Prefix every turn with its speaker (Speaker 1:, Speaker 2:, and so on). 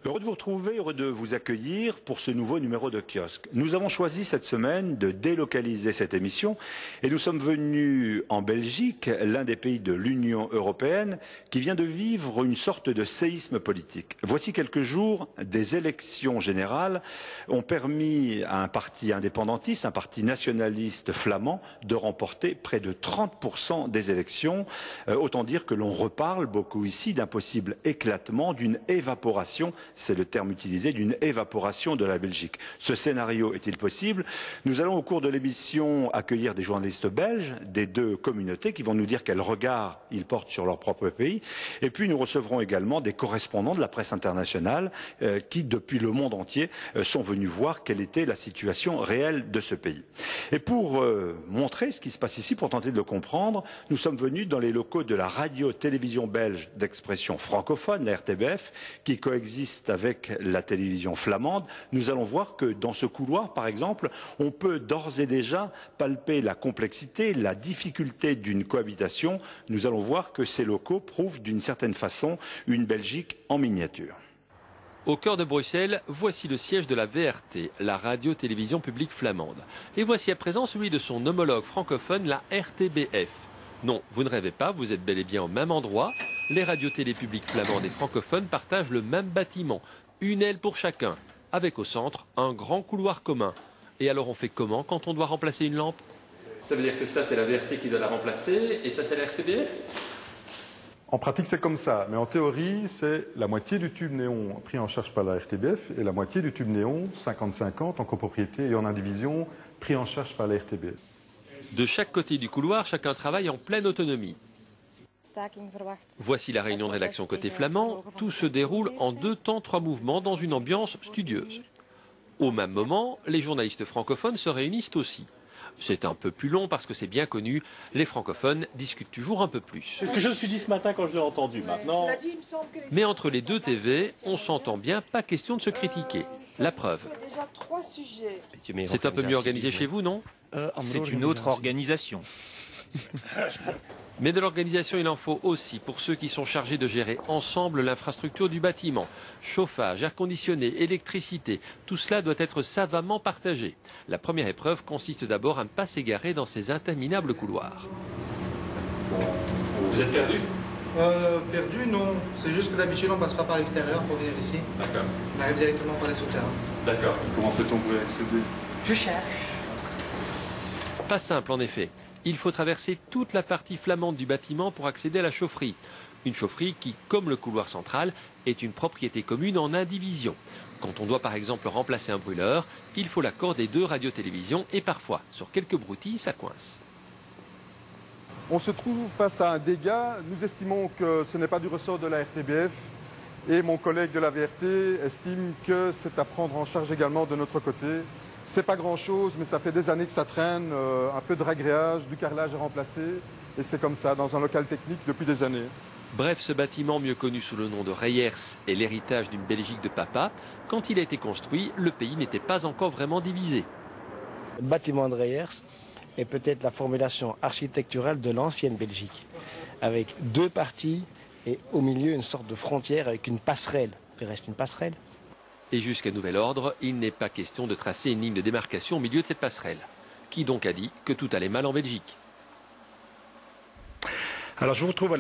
Speaker 1: Heureux de vous retrouver, heureux de vous accueillir pour ce nouveau numéro de kiosque. Nous avons choisi cette semaine de délocaliser cette émission et nous sommes venus en Belgique, l'un des pays de l'Union européenne, qui vient de vivre une sorte de séisme politique. Voici quelques jours, des élections générales ont permis à un parti indépendantiste, un parti nationaliste flamand, de remporter près de 30% des élections. Autant dire que l'on reparle beaucoup ici d'un possible éclatement, d'une évaporation. C'est le terme utilisé, d'une évaporation de la Belgique. Ce scénario est-il possible? Nous allons au cours de l'émission accueillir des journalistes belges, des deux communautés, qui vont nous dire quel regard ils portent sur leur propre pays. Et puis nous recevrons également des correspondants de la presse internationale qui, depuis le monde entier, sont venus voir quelle était la situation réelle de ce pays. Et pour montrer ce qui se passe ici, pour tenter de le comprendre, nous sommes venus dans les locaux de la radio-télévision belge d'expression francophone, la RTBF, qui coexiste avec la télévision flamande. Nous allons voir que dans ce couloir, par exemple, on peut d'ores et déjà palper la complexité, la difficulté d'une cohabitation. Nous allons voir que ces locaux prouvent d'une certaine façon une Belgique en miniature.
Speaker 2: Au cœur de Bruxelles, voici le siège de la VRT, la radio-télévision publique flamande. Et voici à présent celui de son homologue francophone, la RTBF. Non, vous ne rêvez pas, vous êtes bel et bien au même endroit. Les radios-télé publiques flamandes et francophones partagent le même bâtiment, une aile pour chacun, avec au centre un grand couloir commun. Et alors on fait comment quand on doit remplacer une lampe? Ça veut dire que ça c'est la VRT qui doit la remplacer et ça c'est la RTBF?
Speaker 3: En pratique, c'est comme ça, mais en théorie, c'est la moitié du tube néon pris en charge par la RTBF et la moitié du tube néon, 50-50, en copropriété et en indivision, pris en charge par la RTBF.
Speaker 2: De chaque côté du couloir, chacun travaille en pleine autonomie. Voici la réunion de rédaction côté flamand. Tout se déroule en 2 temps, 3 mouvements dans une ambiance studieuse. Au même moment, les journalistes francophones se réunissent aussi. C'est un peu plus long parce que c'est bien connu, les francophones discutent toujours un peu plus.
Speaker 4: C'est ce que je me suis dit ce matin quand je l'ai entendu. Maintenant...
Speaker 2: Mais entre les deux TV, on s'entend bien, pas question de se critiquer. La preuve. C'est un peu mieux organisé chez vous, non?
Speaker 5: C'est une autre organisation.
Speaker 2: Mais de l'organisation, il en faut aussi pour ceux qui sont chargés de gérer ensemble l'infrastructure du bâtiment. Chauffage, air conditionné, électricité, tout cela doit être savamment partagé. La première épreuve consiste d'abord à ne pas s'égarer dans ces interminables couloirs.
Speaker 4: Vous êtes perdu?
Speaker 6: Perdu, non. C'est juste que d'habitude, on passe pas par l'extérieur pour venir ici.
Speaker 4: D'accord.
Speaker 6: On arrive directement par les souterrains.
Speaker 4: D'accord.
Speaker 3: Comment peut-on y accéder?
Speaker 6: Je cherche.
Speaker 2: Pas simple en effet. Il faut traverser toute la partie flamande du bâtiment pour accéder à la chaufferie. Une chaufferie qui, comme le couloir central, est une propriété commune en indivision. Quand on doit par exemple remplacer un brûleur, il faut l'accord des 2 radios-télévisions et parfois, sur quelques broutilles, ça coince.
Speaker 3: On se trouve face à un dégât. Nous estimons que ce n'est pas du ressort de la RTBF et mon collègue de la VRT estime que c'est à prendre en charge également de notre côté. C'est pas grand-chose, mais ça fait des années que ça traîne, un peu de ragréage, du carrelage est remplacé, et c'est comme ça, dans un local technique depuis des années.
Speaker 2: Bref, ce bâtiment, mieux connu sous le nom de Reyers, est l'héritage d'une Belgique de papa. Quand il a été construit, le pays n'était pas encore vraiment divisé.
Speaker 7: Le bâtiment de Reyers est peut-être la formulation architecturale de l'ancienne Belgique, avec 2 parties et au milieu une sorte de frontière avec une passerelle. Il reste une passerelle.
Speaker 2: Et jusqu'à nouvel ordre, il n'est pas question de tracer une ligne de démarcation au milieu de cette passerelle. Qui donc a dit que tout allait mal en Belgique?
Speaker 1: Alors je vous retrouve à